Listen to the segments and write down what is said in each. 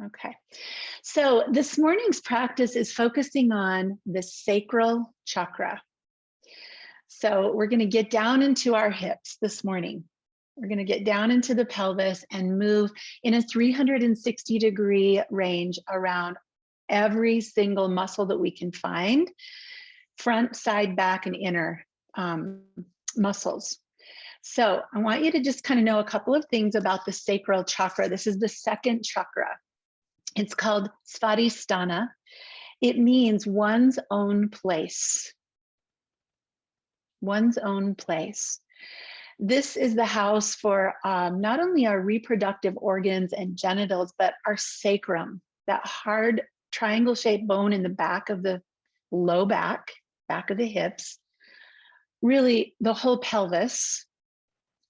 Okay. So this morning's practice is focusing on the sacral chakra. So we're going to get down into our hips this morning. We're going to get down into the pelvis and move in a 360-degree range around every single muscle that we can find, front, side, back, and inner muscles. So I want you to just kind of know a couple of things about the sacral chakra. This is the second chakra. It's called Svadhisthana. It means one's own place. One's own place. This is the house for not only our reproductive organs and genitals, but our sacrum, that hard triangle-shaped bone in the back of the low back of the hips, really the whole pelvis,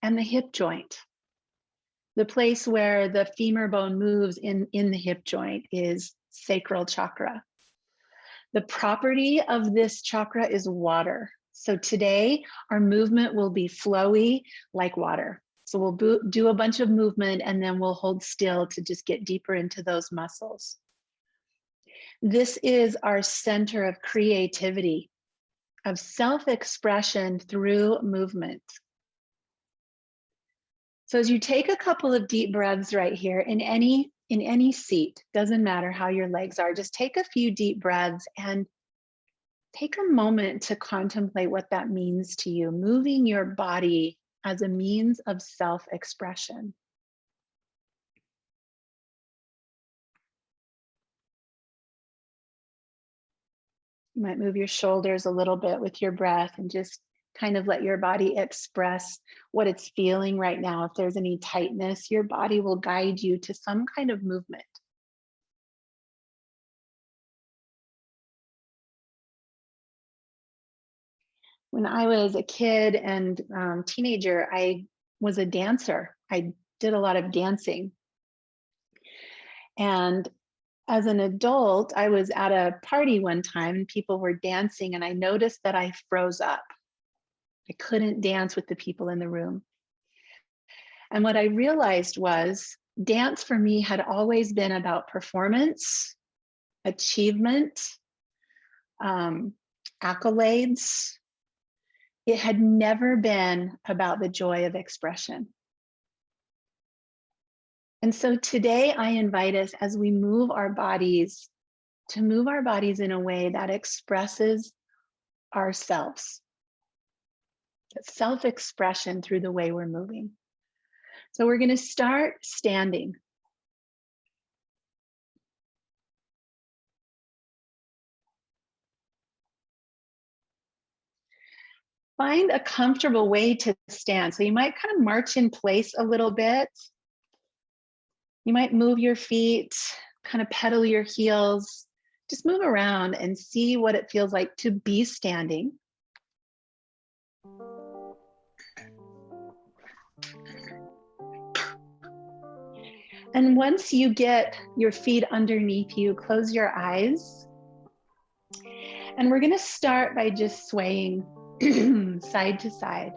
and the hip joint. The place where the femur bone moves in the hip joint is sacral chakra. The property of this chakra is water. So today, our movement will be flowy like water. So we'll do a bunch of movement and then we'll hold still to just get deeper into those muscles. This is our center of creativity, of self-expression through movement. So as you take a couple of deep breaths right here in any seat, doesn't matter how your legs are, just take a few deep breaths and take a moment to contemplate what that means to you, moving your body as a means of self-expression. You might move your shoulders a little bit with your breath and just kind of let your body express what it's feeling right now. If there's any tightness, your body will guide you to some kind of movement. When I was a kid and teenager, I was a dancer. I did a lot of dancing. And as an adult, I was at a party one time and people were dancing and I noticed that I froze up. I couldn't dance with the people in the room. And what I realized was dance for me had always been about performance, achievement, accolades. It had never been about the joy of expression. And so today I invite us, as we move our bodies, to move our bodies in a way that expresses ourselves. Self-expression through the way we're moving. So we're going to start standing. Find a comfortable way to stand. So you might kind of march in place a little bit. You might move your feet, kind of pedal your heels, just move around and see what it feels like to be standing. And once you get your feet underneath you, close your eyes. And we're going to start by just swaying side to side.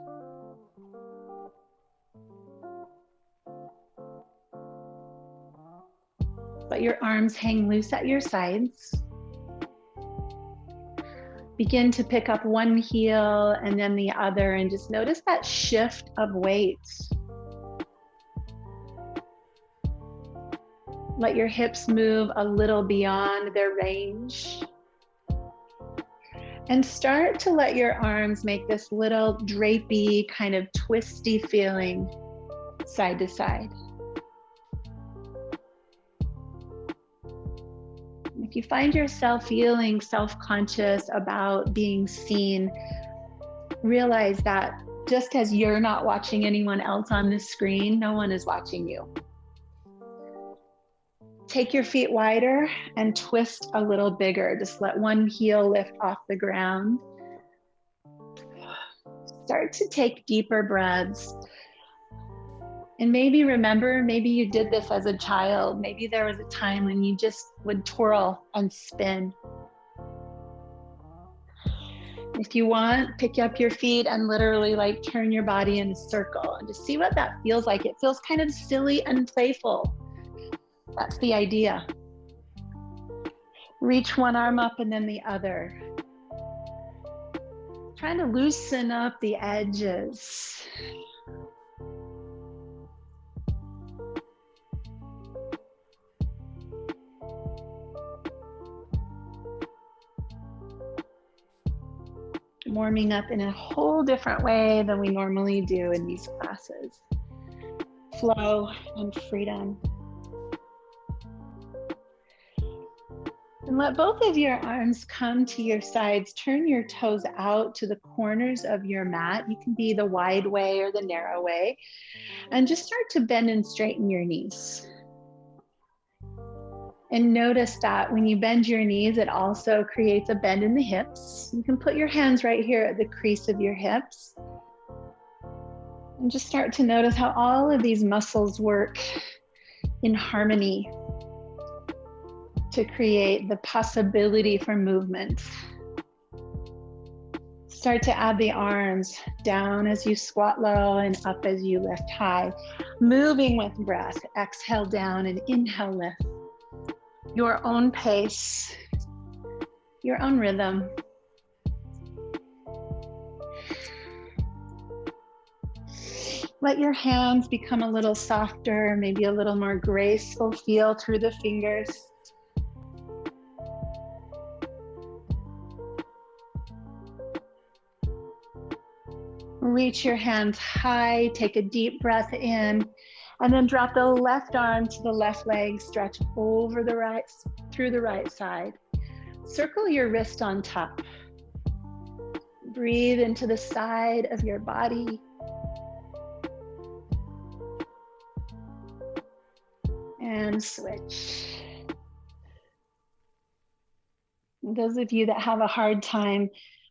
Let your arms hang loose at your sides. Begin to pick up one heel and then the other and just notice that shift of weight. Let your hips move a little beyond their range. And start to let your arms make this little drapey, kind of twisty feeling side to side. If you find yourself feeling self-conscious about being seen, realize that just as you're not watching anyone else on the screen, no one is watching you. Take your feet wider and twist a little bigger. Just let one heel lift off the ground. Start to take deeper breaths. And maybe remember, maybe you did this as a child. Maybe there was a time when you just would twirl and spin. If you want, pick up your feet and literally like turn your body in a circle and just see what that feels like. It feels kind of silly and playful. That's the idea. Reach one arm up and then the other. Trying to loosen up the edges. Warming up in a whole different way than we normally do in these classes. Flow and freedom. And let both of your arms come to your sides. Turn your toes out to the corners of your mat. You can be the wide way or the narrow way. And just start to bend and straighten your knees. And notice that when you bend your knees, it also creates a bend in the hips. You can put your hands right here at the crease of your hips. And just start to notice how all of these muscles work in harmony to create the possibility for movement. Start to add the arms down as you squat low and up as you lift high. Moving with breath. Exhale down and inhale lift. Your own pace, your own rhythm. Let your hands become a little softer, maybe a little more graceful feel through the fingers. Reach your hands high, take a deep breath in, and then drop the left arm to the left leg, stretch over the right, through the right side. Circle your wrist on top. Breathe into the side of your body. And switch. Those of you that have a hard time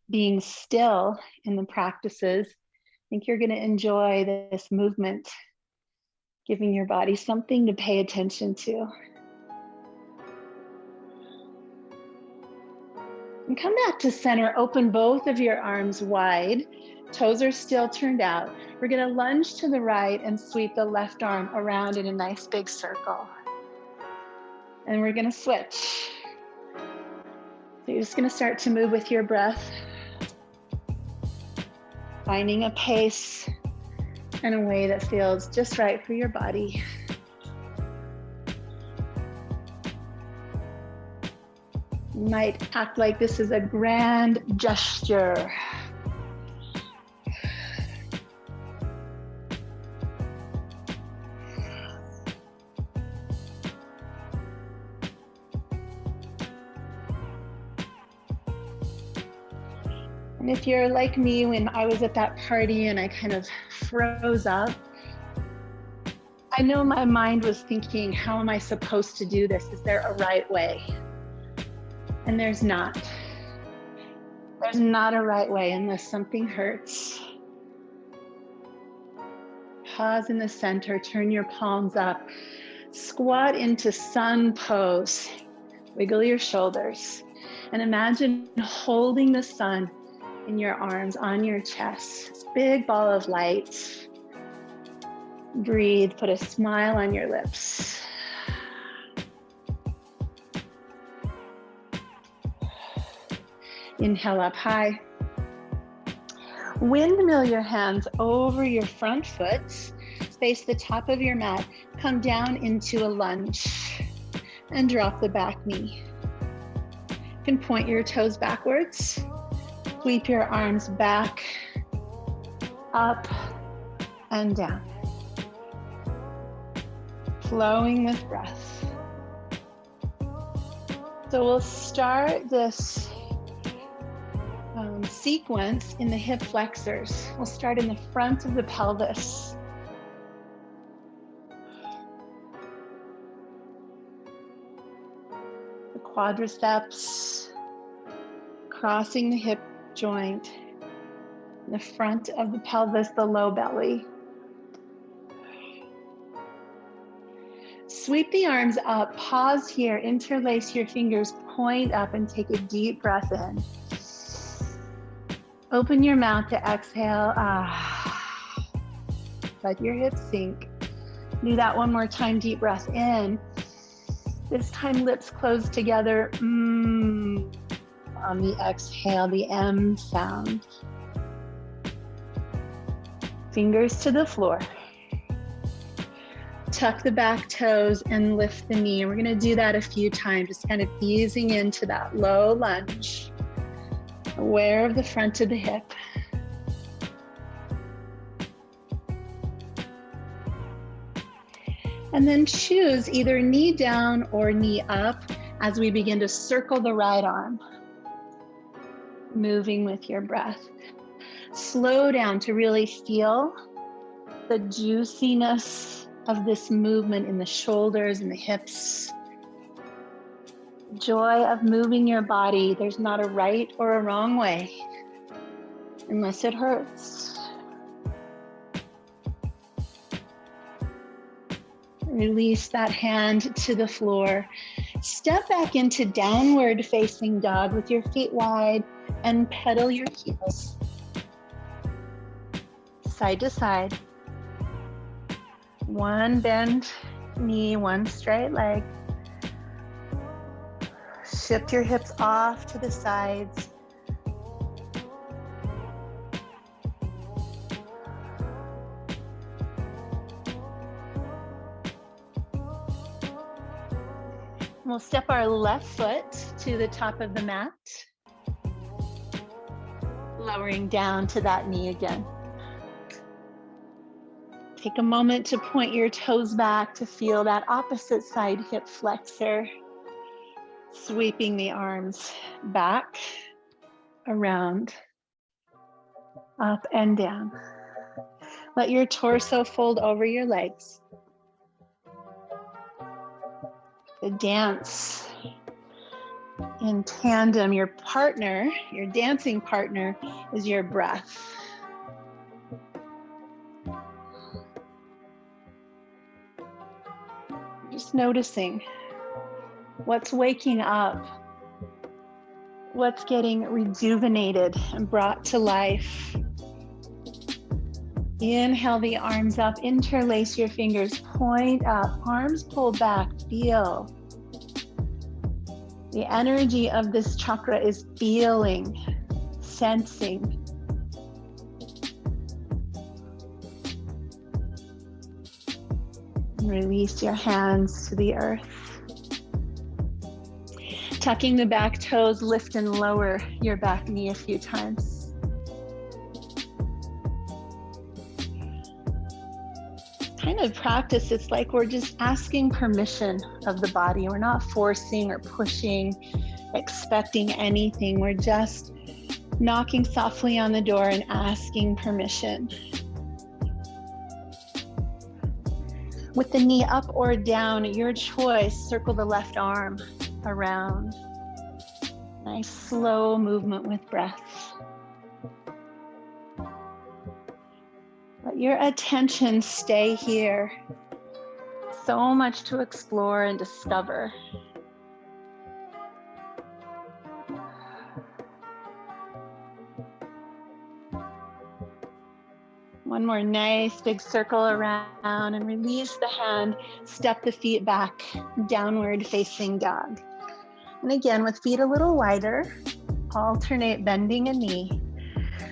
being still in the practices, I think you're going to enjoy this movement, giving your body something to pay attention to. And come back to center, open both of your arms wide. Toes are still turned out. We're going to lunge to the right and sweep the left arm around in a nice big circle. And we're going to switch. So you're just going to start to move with your breath, finding a pace and a way that feels just right for your body. You might act like this is a grand gesture. And if you're like me, when I was at that party and I kind of froze up, I know my mind was thinking, how am I supposed to do this? Is there a right way? And there's not. There's not a right way unless something hurts. Pause in the center, turn your palms up, squat into sun pose, wiggle your shoulders, and imagine holding the sun in your arms on your chest. This big ball of light. Breathe, put a smile on your lips. Inhale up high. Windmill your hands over your front foot. Face the top of your mat. Come down into a lunge and drop the back knee. You can point your toes backwards. Sweep your arms back, up, and down. Flowing with breath. So we'll start this sequence in the hip flexors. We'll start in the front of the pelvis. The quadriceps, crossing the hip joint, the front of the pelvis, the low belly. Sweep the arms up, pause here, interlace your fingers, point up and take a deep breath in. Open your mouth to exhale. Let your hips sink. Do that one more time, deep breath in. This time, lips closed together. On the exhale, the M sound. Fingers to the floor. Tuck the back toes and lift the knee. We're going to do that a few times, just kind of easing into that low lunge. Aware of the front of the hip. And then choose either knee down or knee up as we begin to circle the right arm. Moving with your breath. Slow down to really feel the juiciness of this movement in the shoulders and the hips. Joy of moving your body. There's not a right or a wrong way, unless it hurts. Release that hand to the floor. Step back into downward facing dog with your feet wide and pedal your heels. Side to side. One bend knee, one straight leg. Shift your hips off to the sides. We'll step our left foot to the top of the mat, lowering down to that knee again. Take a moment to point your toes back to feel that opposite side hip flexor, sweeping the arms back, around, up and down. Let your torso fold over your legs. The dance in tandem, your partner, your dancing partner is your breath. Just noticing what's waking up, what's getting rejuvenated and brought to life. Inhale the arms up, interlace your fingers, point up, arms pull back, feel. The energy of this chakra is feeling, sensing. Release your hands to the earth. Tucking the back toes, lift and lower your back knee a few times. Kind of practice, it's like we're just asking permission of the body. We're not forcing or pushing, expecting anything. We're just knocking softly on the door and asking permission. With the knee up or down, your choice, circle the left arm around. Nice slow movement with breath. Let your attention stay here. So much to explore and discover. One more nice big circle around and release the hand. Step the feet back, downward facing dog. And again, with feet a little wider, alternate bending a knee,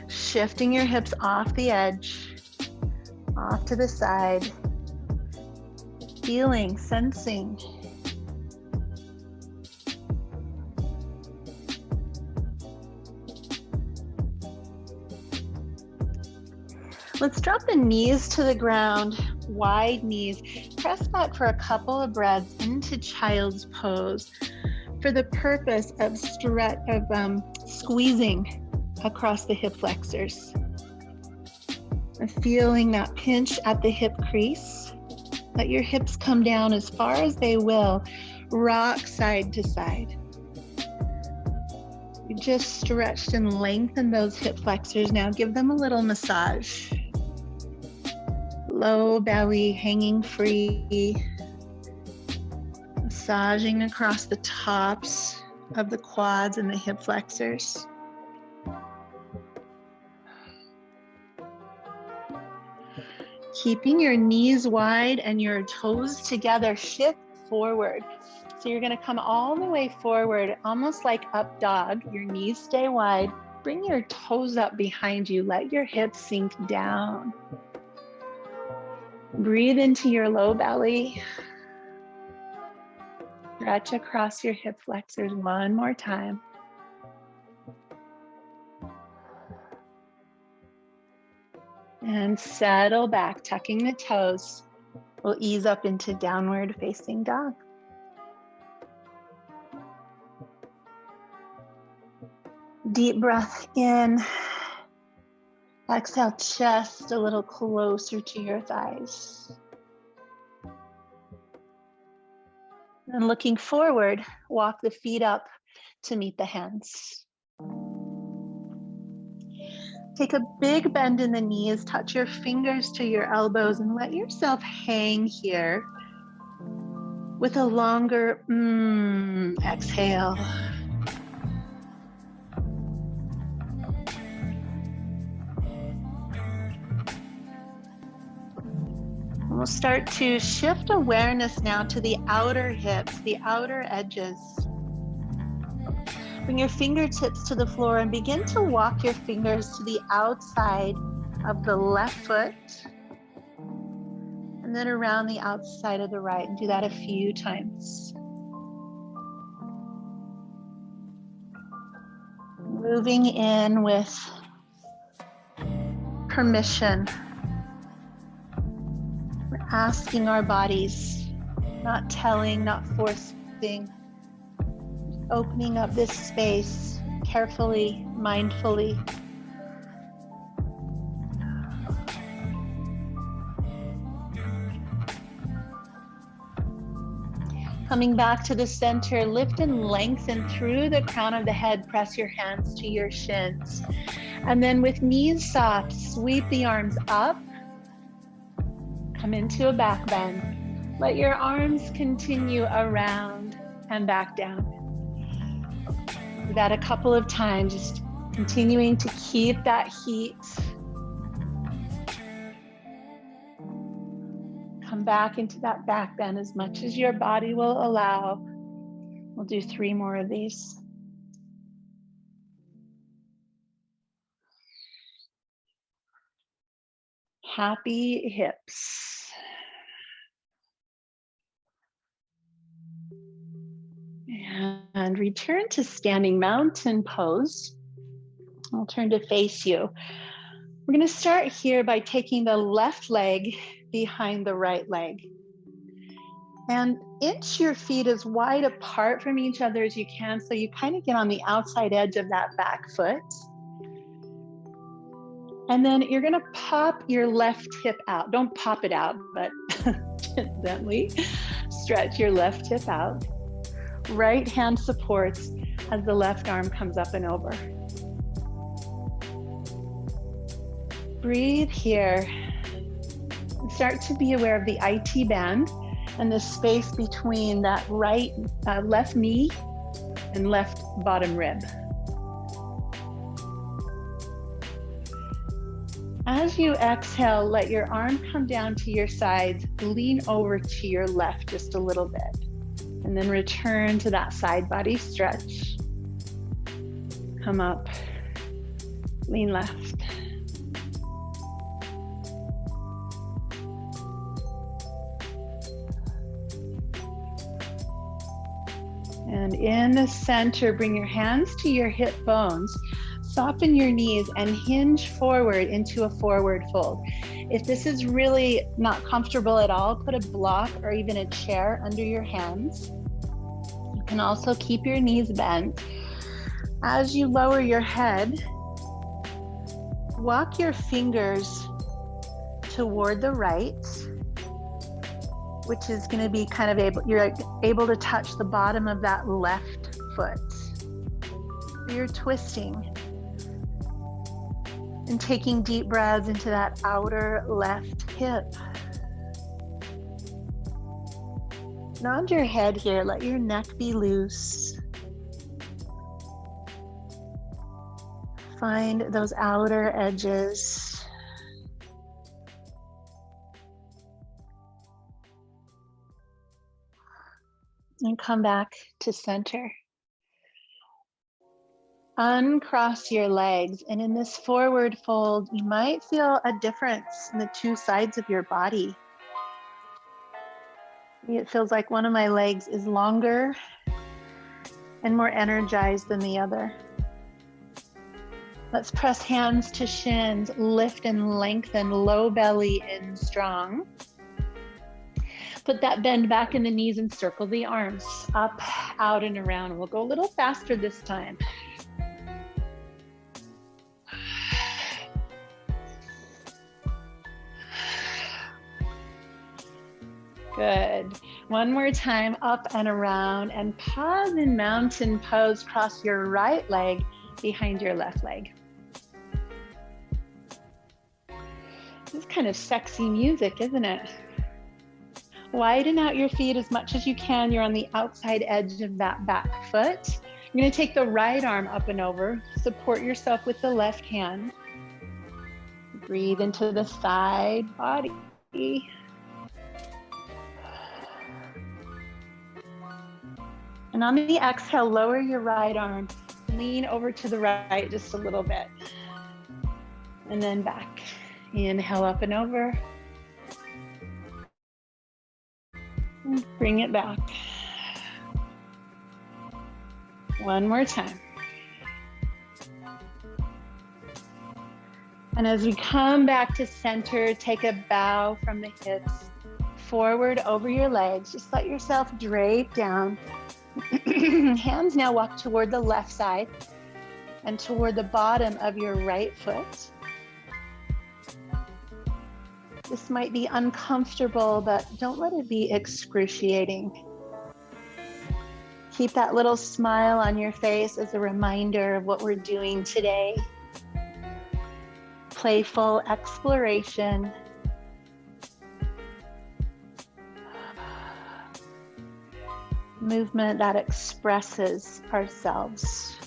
shifting your hips off the edge, off to the side, feeling, sensing. Let's drop the knees to the ground, wide knees. Press back for a couple of breaths into child's pose for the purpose of squeezing across the hip flexors. And feeling that pinch at the hip crease. Let your hips come down as far as they will. Rock side to side. You just stretched and lengthened those hip flexors. Now give them a little massage. Low belly hanging free. Massaging across the tops of the quads and the hip flexors. Keeping your knees wide and your toes together, shift forward. So you're going to come all the way forward, almost like up dog. Your knees stay wide. Bring your toes up behind you. Let your hips sink down. Breathe into your low belly. Stretch across your hip flexors one more time. And settle back, tucking the toes. We'll ease up into downward facing dog. Deep breath in. Exhale, chest a little closer to your thighs. And looking forward, walk the feet up to meet the hands. Take a big bend in the knees, touch your fingers to your elbows, and let yourself hang here with a longer exhale. We'll start to shift awareness now to the outer hips, the outer edges. Bring your fingertips to the floor and begin to walk your fingers to the outside of the left foot and then around the outside of the right, and do that a few times. Moving in with permission. We're asking our bodies, not telling, not forcing, opening up this space carefully, mindfully. Coming back to the center, lift and lengthen through the crown of the head. Press your hands to your shins. And then with knees soft, sweep the arms up. Come into a back bend. Let your arms continue around and back down. Do that a couple of times, just continuing to keep that heat. Come back into that back bend as much as your body will allow. We'll do 3 more of these. Happy hips. And return to standing mountain pose. I'll turn to face you. We're going to start here by taking the left leg behind the right leg. And inch your feet as wide apart from each other as you can, so you kind of get on the outside edge of that back foot. And then you're going to pop your left hip out. Don't pop it out, but gently stretch your left hip out. Right hand supports as the left arm comes up and over. Breathe here. And start to be aware of the IT band and the space between that left knee and left bottom rib. As you exhale, let your arm come down to your sides, lean over to your left just a little bit, and then return to that side body stretch. Come up, lean left. And in the center, bring your hands to your hip bones. Soften your knees and hinge forward into a forward fold. If this is really not comfortable at all, put a block or even a chair under your hands. You can also keep your knees bent. As you lower your head, walk your fingers toward the right, which is going to be kind of you're able to touch the bottom of that left foot. You're twisting and taking deep breaths into that outer left hip. Nod your head here, let your neck be loose. Find those outer edges. And come back to center. Uncross your legs, and in this forward fold, you might feel a difference in the two sides of your body. It feels like one of my legs is longer and more energized than the other. Let's press hands to shins, lift and lengthen, low belly in strong. Put that bend back in the knees and circle the arms up, out, and around. We'll go a little faster this time. Good. One more time, up and around, and pause in mountain pose. Cross your right leg behind your left leg. This is kind of sexy music, isn't it? Widen out your feet as much as you can. You're on the outside edge of that back foot. You're going to take the right arm up and over. Support yourself with the left hand. Breathe into the side body. And on the exhale, lower your right arm. Lean over to the right just a little bit. And then back. Inhale up and over. And bring it back. One more time. And as we come back to center, take a bow from the hips forward over your legs. Just let yourself drape down. Hands now walk toward the left side and toward the bottom of your right foot. This might be uncomfortable, but don't let it be excruciating. Keep that little smile on your face as a reminder of what we're doing today. Playful exploration. Movement that expresses ourselves.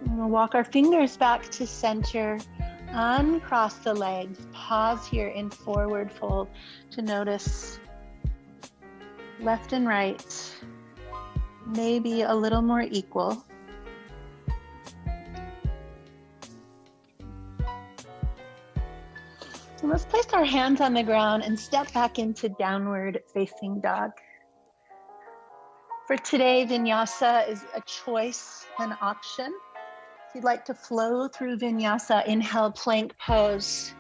We'll walk our fingers back to center, uncross the legs, pause here in forward fold to notice left and right, maybe a little more equal. And let's place our hands on the ground and step back into downward facing dog. For today, vinyasa is a choice, an option. If you'd like to flow through vinyasa, inhale, plank pose.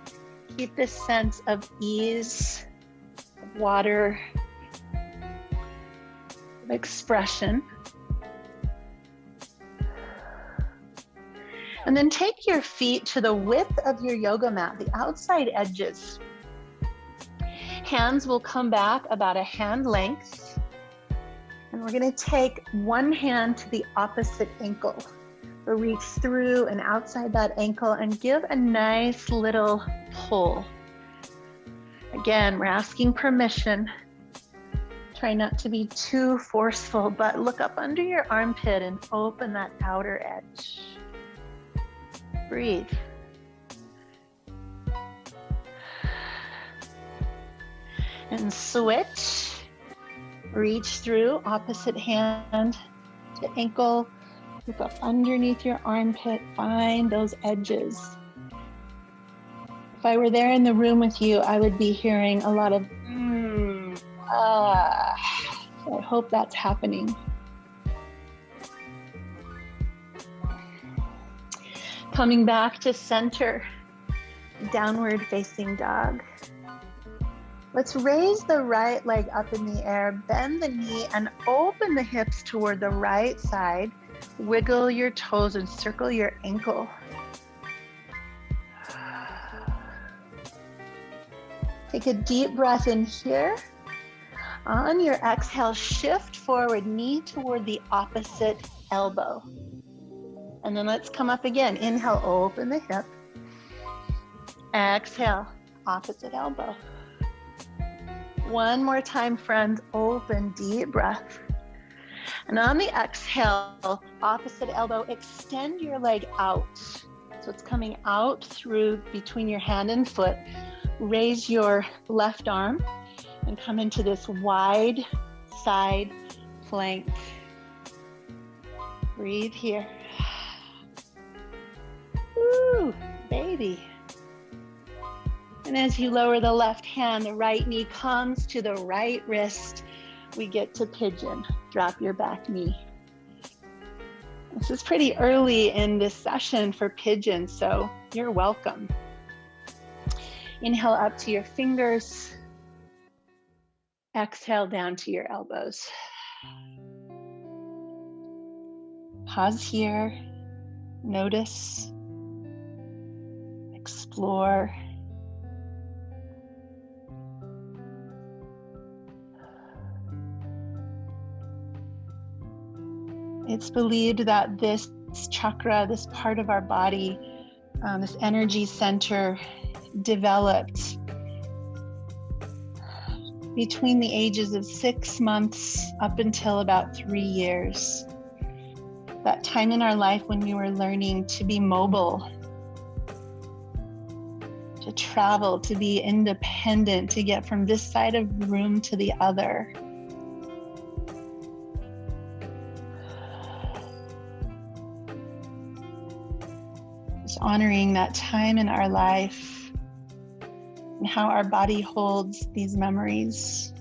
Keep this sense of ease, of water, of expression. And then take your feet to the width of your yoga mat, the outside edges. Hands will come back about a hand length. And we're going to take one hand to the opposite ankle. So reach through and outside that ankle and give a nice little pull. Again, we're asking permission. Try not to be too forceful, but look up under your armpit and open that outer edge. Breathe. And switch. Reach through, opposite hand to ankle. Look up underneath your armpit, find those edges. If I were there in the room with you, I would be hearing a lot of So I hope that's happening. Coming back to center, downward facing dog. Let's raise the right leg up in the air, bend the knee and open the hips toward the right side. Wiggle your toes and circle your ankle. Take a deep breath in here. On your exhale, shift forward, knee toward the opposite elbow. And then let's come up again. Inhale, open the hip. Exhale, opposite elbow. One more time, friends. Open, deep breath. And on the exhale, opposite elbow, extend your leg out. So it's coming out through between your hand and foot. Raise your left arm and come into this wide side plank. Breathe here. Woo, baby. And as you lower the left hand, the right knee comes to the right wrist. We get to pigeon. Drop your back knee. This is pretty early in this session for pigeon, so you're welcome. Inhale up to your fingers. Exhale down to your elbows. Pause here. Notice. Explore. It's believed that this chakra, this part of our body, this energy center, developed between the ages of 6 months up until about 3 years. That time in our life when we were learning to be mobile, to travel, to be independent, to get from this side of the room to the other. Just honoring that time in our life and how our body holds these memories.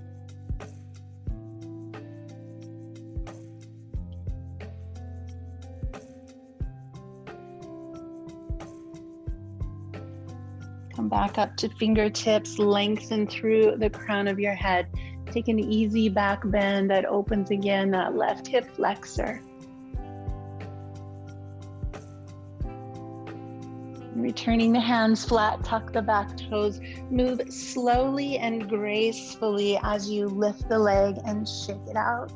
Come back up to fingertips, lengthen through the crown of your head. Take an easy back bend that opens again, that left hip flexor. Returning the hands flat, tuck the back toes. Move slowly and gracefully as you lift the leg and shake it out.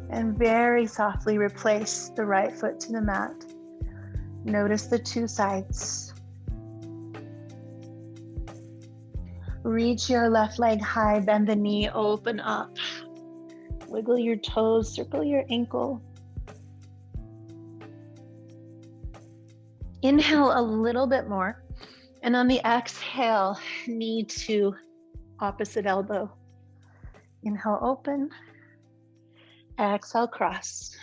And very softly replace the right foot to the mat. Notice the two sides. Reach your left leg high, bend the knee, open up. Wiggle your toes, circle your ankle. Inhale a little bit more. And on the exhale, knee to opposite elbow. Inhale, open. Exhale, cross.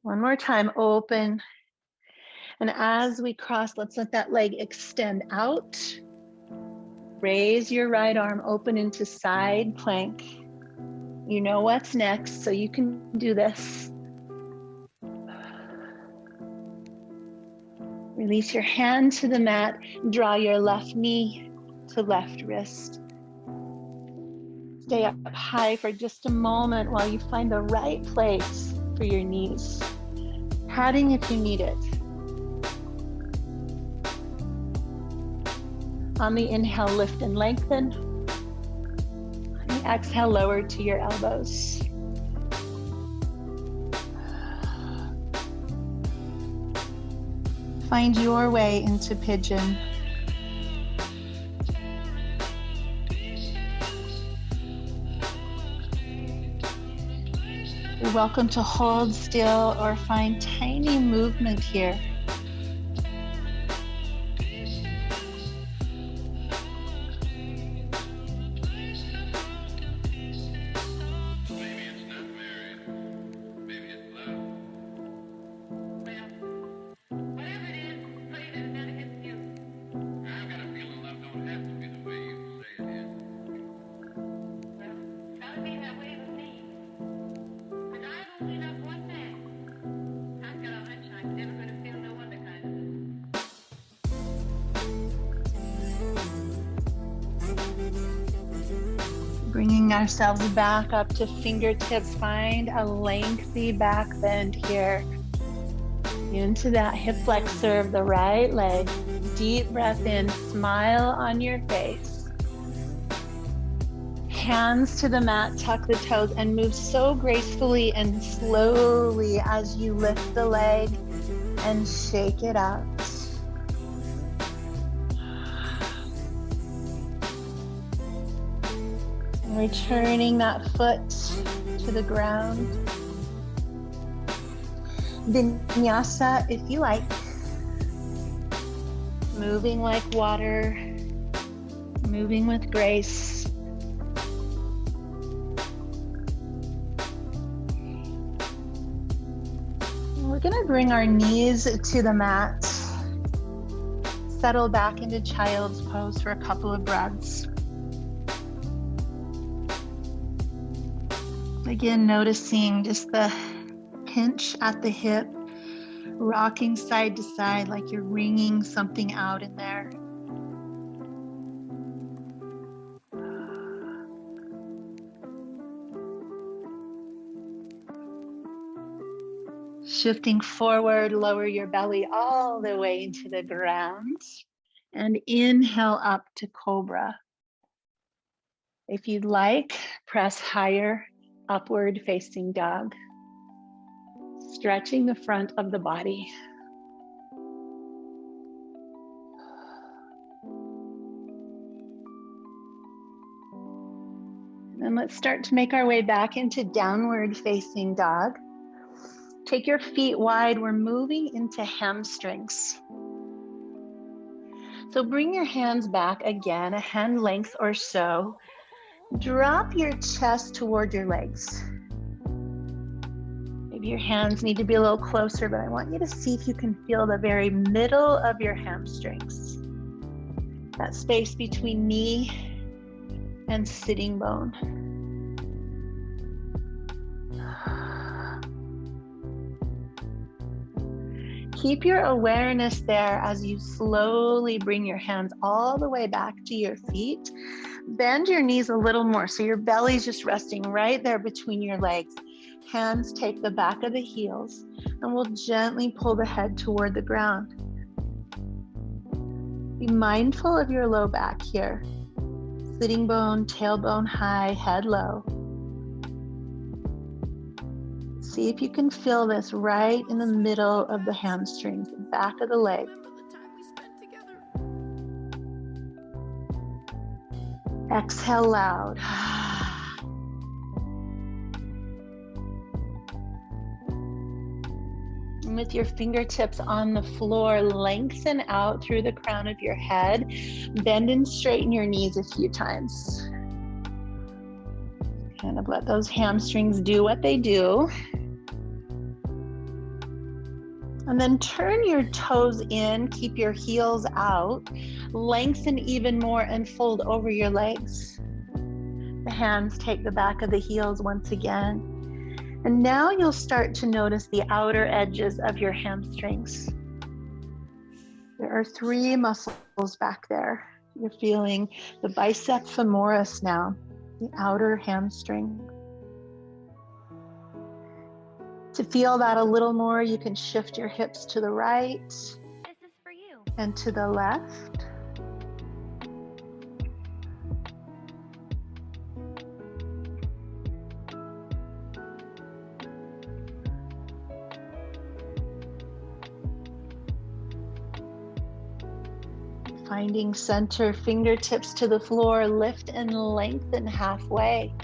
One more time, open. And as we cross, let's let that leg extend out. Raise your right arm open into side plank. You know what's next, so you can do this. Release your hand to the mat. Draw your left knee to left wrist. Stay up high for just a moment while you find the right place for your knees. Padding if you need it. On the inhale, lift and lengthen. On the exhale, lower to your elbows. Find your way into pigeon. You're welcome to hold still or find tiny movement here. Bringing ourselves back up to fingertips. Find a lengthy back bend here. Into that hip flexor of the right leg. Deep breath in, smile on your face. Hands to the mat, tuck the toes, and move so gracefully and slowly as you lift the leg and shake it out. Returning that foot to the ground. Vinyasa, if you like. Moving like water, moving with grace. We're going to bring our knees to the mat. Settle back into child's pose for a couple of breaths. Again, noticing just the pinch at the hip, rocking side to side like you're wringing something out in there. Shifting forward, lower your belly all the way into the ground and inhale up to cobra. If you'd like, press higher, upward facing dog. Stretching the front of the body. And let's start to make our way back into downward facing dog. Take your feet wide. We're moving into hamstrings. So bring your hands back again, a hand length or so. Drop your chest toward your legs. Maybe your hands need to be a little closer, but I want you to see if you can feel the very middle of your hamstrings. That space between knee and sitting bone. Keep your awareness there as you slowly bring your hands all the way back to your feet. Bend your knees a little more so your belly's just resting right there between your legs. Hands take the back of the heels and we'll gently pull the head toward the ground. Be mindful of your low back here. Sitting bone, tailbone high, head low. See if you can feel this right in the middle of the hamstrings, the back of the leg. Exhale loud. And with your fingertips on the floor, lengthen out through the crown of your head. Bend and straighten your knees a few times. Kind of let those hamstrings do what they do. And then turn your toes in, keep your heels out, lengthen even more and fold over your legs. The hands take the back of the heels once again. And now you'll start to notice the outer edges of your hamstrings. There are 3 muscles back there. You're feeling the bicep femoris now, the outer hamstring. To feel that a little more, you can shift your hips to the right and to the left. Finding center, fingertips to the floor, lift and lengthen halfway.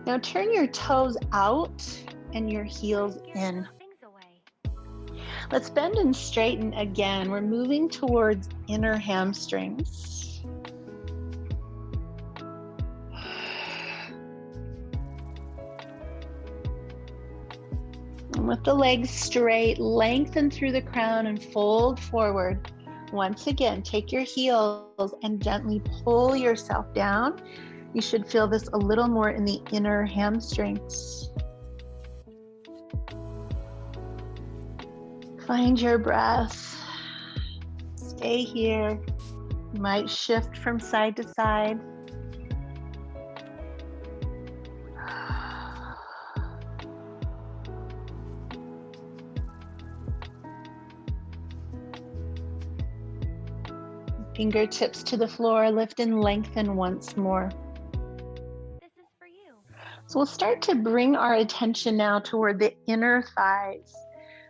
Now turn your toes out and your heels in. Let's bend and straighten again. We're moving towards inner hamstrings. And with the legs straight, lengthen through the crown and fold forward. Once again, take your heels and gently pull yourself down. You should feel this a little more in the inner hamstrings. Find your breath. Stay here. You might shift from side to side. Fingertips to the floor, lift and lengthen once more. This is for you. So we'll start to bring our attention now toward the inner thighs.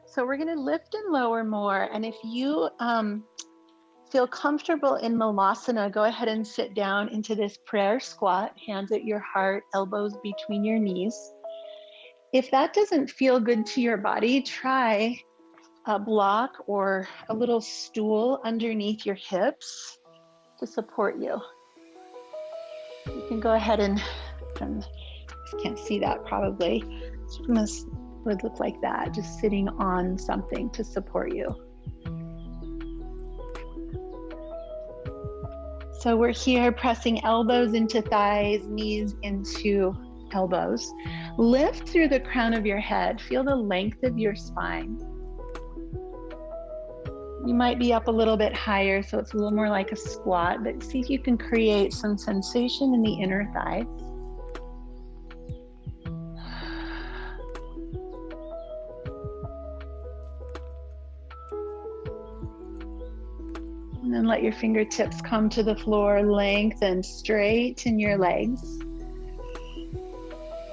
So we're going to lift and lower more. And if you feel comfortable in Malasana, go ahead and sit down into this prayer squat, hands at your heart, elbows between your knees. If that doesn't feel good to your body, try a block or a little stool underneath your hips to support you. You can go ahead and can't see that probably. This would look like that, just sitting on something to support you. So we're here pressing elbows into thighs, knees into elbows. Lift through the crown of your head. Feel the length of your spine. You might be up a little bit higher, so it's a little more like a squat, but see if you can create some sensation in the inner thighs. And then let your fingertips come to the floor, lengthen, straighten your legs.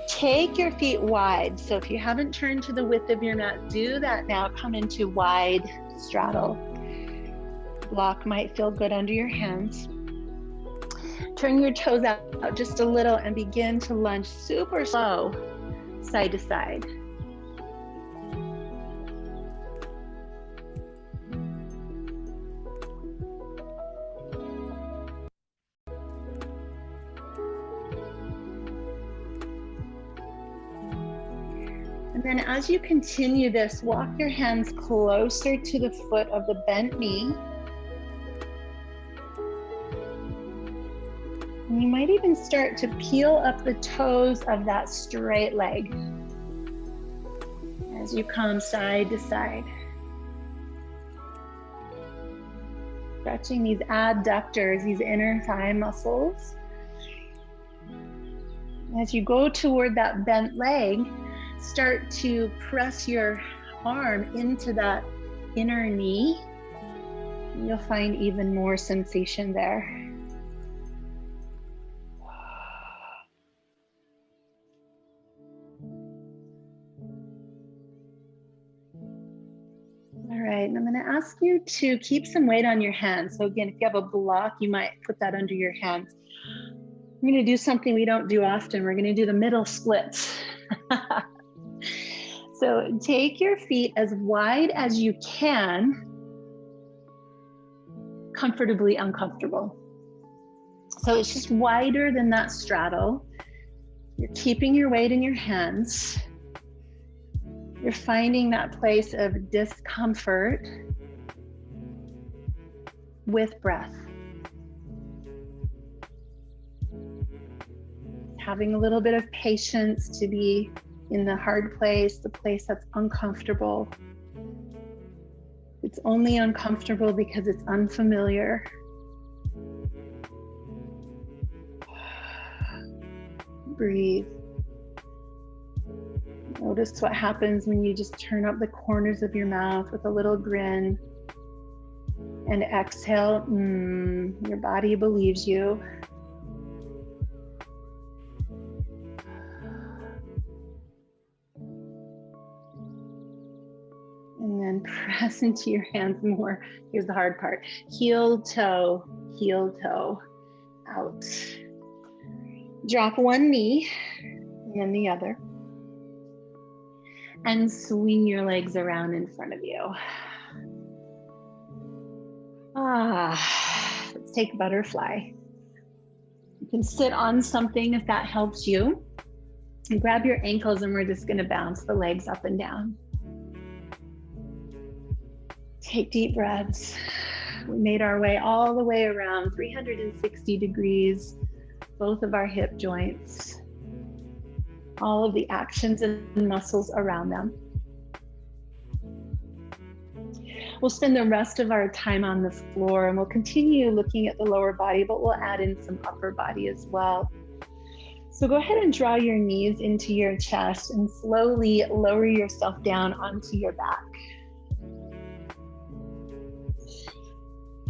Take your feet wide. So if you haven't turned to the width of your mat, do that now. Come into wide straddle. Block might feel good under your hands. Turn your toes out just a little and begin to lunge super slow, side to side. And then as you continue this, walk your hands closer to the foot of the bent knee. And you might even start to peel up the toes of that straight leg as you come side to side. Stretching these adductors, these inner thigh muscles. As you go toward that bent leg, start to press your arm into that inner knee. You'll find even more sensation there. All right, and I'm going to ask you to keep some weight on your hands. So again, if you have a block, you might put that under your hands. I'm going to do something we don't do often. We're going to do the middle splits. So take your feet as wide as you can, comfortably uncomfortable. So it's just wider than that straddle. You're keeping your weight in your hands. You're finding that place of discomfort with breath. Having a little bit of patience to be in the hard place, the place that's uncomfortable. It's only uncomfortable because it's unfamiliar. Breathe. Notice what happens when you just turn up the corners of your mouth with a little grin and exhale. Your body believes you. And then press into your hands more. Here's the hard part. Heel toe, out. Drop one knee and then the other. And swing your legs around in front of you. Let's take butterfly. You can sit on something if that helps you. And grab your ankles and we're just going to bounce the legs up and down. Take deep breaths. We made our way all the way around 360 degrees, both of our hip joints, all of the actions and muscles around them. We'll spend the rest of our time on the floor and we'll continue looking at the lower body, but we'll add in some upper body as well. So go ahead and draw your knees into your chest and slowly lower yourself down onto your back.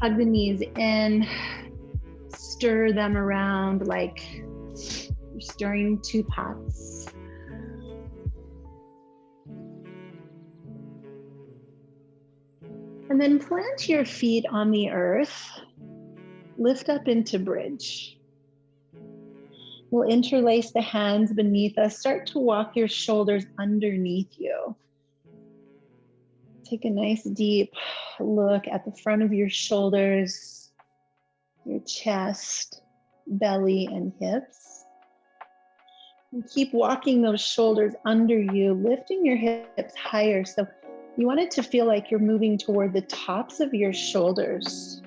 Hug the knees in, stir them around like you're stirring two pots. And then plant your feet on the earth. Lift up into bridge. We'll interlace the hands beneath us. Start to walk your shoulders underneath you. Take a nice deep look at the front of your shoulders, your chest, belly, and hips. And keep walking those shoulders under you, lifting your hips higher. So you want it to feel like you're moving toward the tops of your shoulders.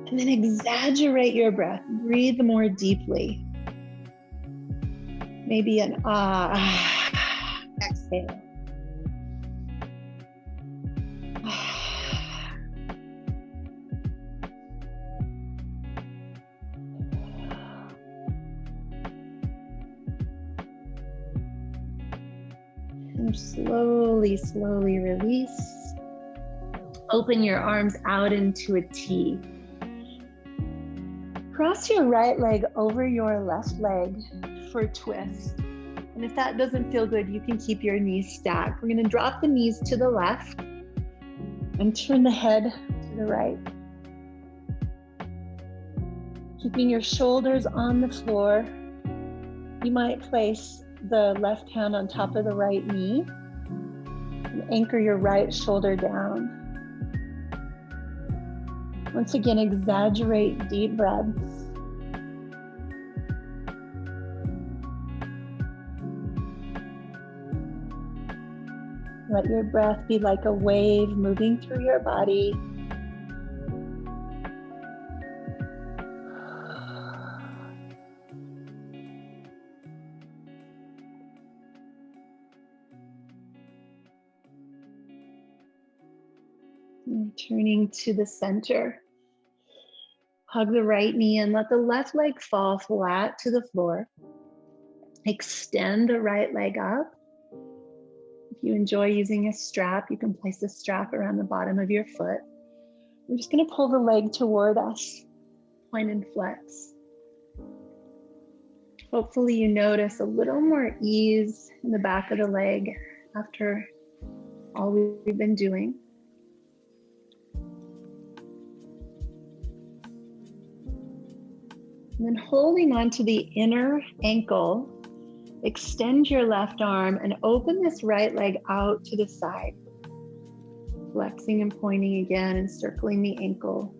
And then exaggerate your breath. Breathe more deeply. Maybe an ah. Exhale. And slowly, slowly release. Open your arms out into a T. Cross your right leg over your left leg for a twist. And if that doesn't feel good, you can keep your knees stacked. We're going to drop the knees to the left and turn the head to the right. Keeping your shoulders on the floor. You might place the left hand on top of the right knee and anchor your right shoulder down. Once again, exaggerate deep breaths. Let your breath be like a wave moving through your body. And turning to the center. Hug the right knee and let the left leg fall flat to the floor. Extend the right leg up. If you enjoy using a strap, you can place a strap around the bottom of your foot. We're just going to pull the leg toward us, point and flex. Hopefully you notice a little more ease in the back of the leg after all we've been doing. And then holding on to the inner ankle, extend your left arm and open this right leg out to the side. Flexing and pointing again and circling the ankle.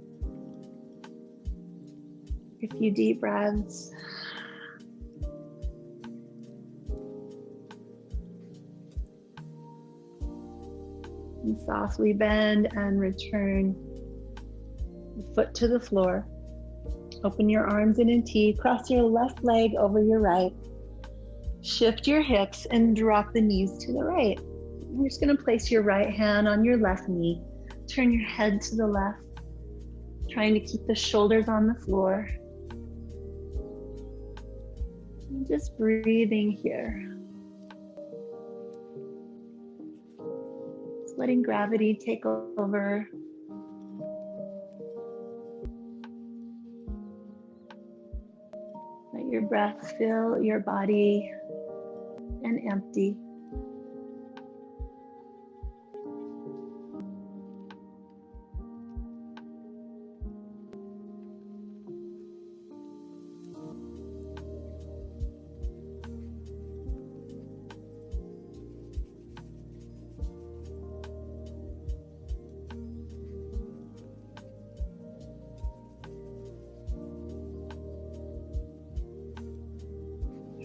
A few deep breaths. And softly bend and return the foot to the floor. Open your arms in a T, cross your left leg over your right. Shift your hips and drop the knees to the right. You're just going to place your right hand on your left knee. Turn your head to the left, trying to keep the shoulders on the floor. And just breathing here. Just letting gravity take over. Let your breath fill your body and empty.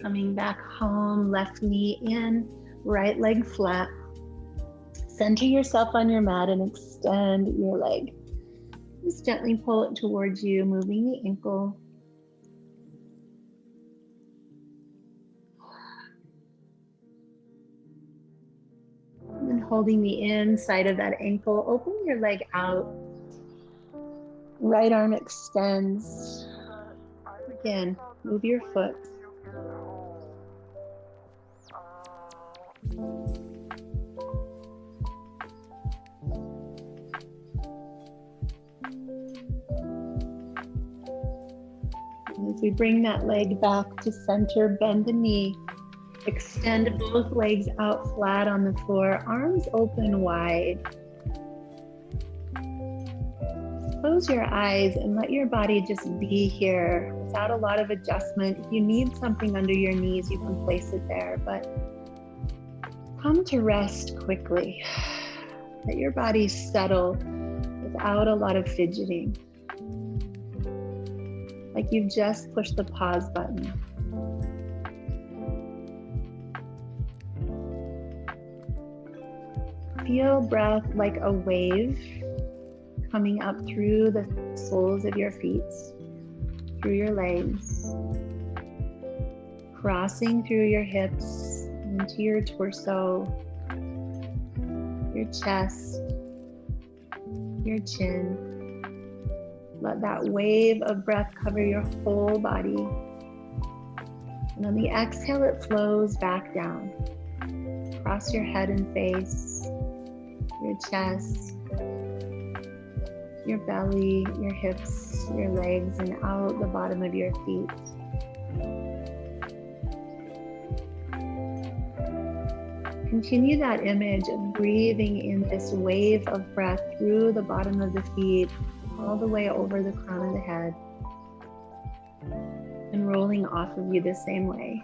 Coming back home, left knee in, right leg flat. Center yourself on your mat and extend your leg. Just gently pull it towards you, moving the ankle. And then holding the inside of that ankle, open your leg out. Right arm extends. Again, move your foot. As we bring that leg back to center, bend the knee, extend both legs out flat on the floor, arms open wide. close your eyes and let your body just be here without a lot of adjustment. If you need something under your knees, you can place it there, but come to rest quickly. Let your body settle without a lot of fidgeting. Like you've just pushed the pause button. Feel breath like a wave coming up through the soles of your feet, through your legs, crossing through your hips into your torso, your chest, your chin. Let that wave of breath cover your whole body. And on the exhale, it flows back down. Across your head and face, your chest, your belly, your hips, your legs, and out the bottom of your feet. Continue that image of breathing in this wave of breath through the bottom of the feet, all the way over the crown of the head, and rolling off of you the same way.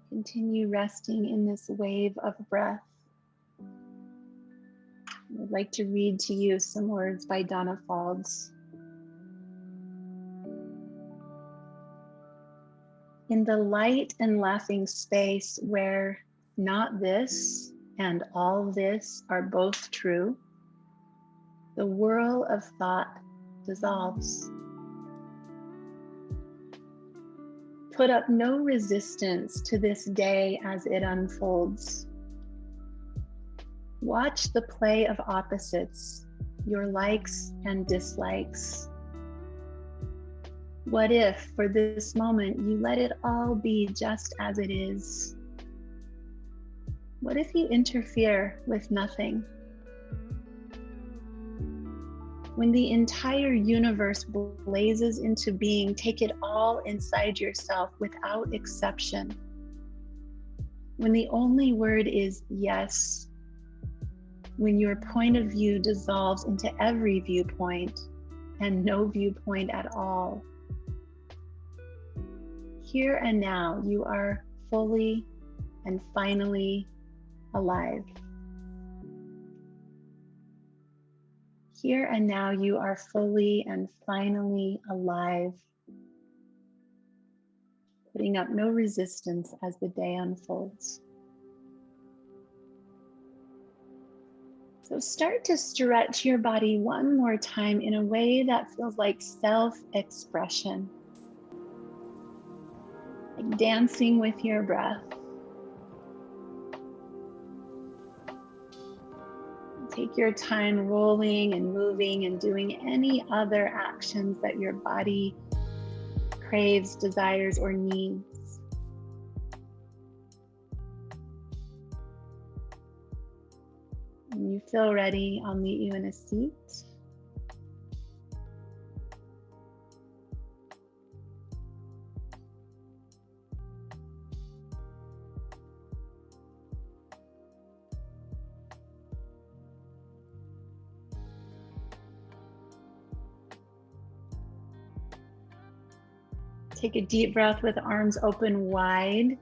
Continue resting in this wave of breath. I'd like to read to you some words by Donna Faulds. In the light and laughing space where not this and all this are both true, the whirl of thought dissolves. Put up no resistance to this day as it unfolds. Watch the play of opposites, your likes and dislikes. What if, for this moment, you let it all be just as it is? What if you interfere with nothing? When the entire universe blazes into being, take it all inside yourself without exception. When the only word is yes, when your point of view dissolves into every viewpoint and no viewpoint at all. Here and now, you are fully and finally alive. Here and now, you are fully and finally alive, putting up no resistance as the day unfolds. So start to stretch your body one more time in a way that feels like self-expression, like dancing with your breath. Take your time rolling and moving and doing any other actions that your body craves, desires, or needs. When you feel ready, I'll meet you in a seat. Take a deep breath with arms open wide,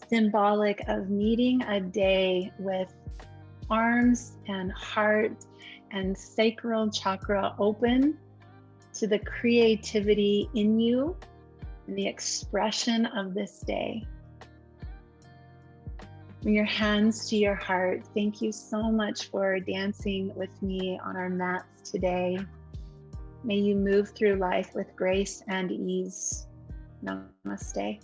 symbolic of meeting a day with arms and heart and sacral chakra open to the creativity in you and the expression of this day. Bring your hands to your heart. Thank you so much for dancing with me on our mats today. May you move through life with grace and ease. Namaste.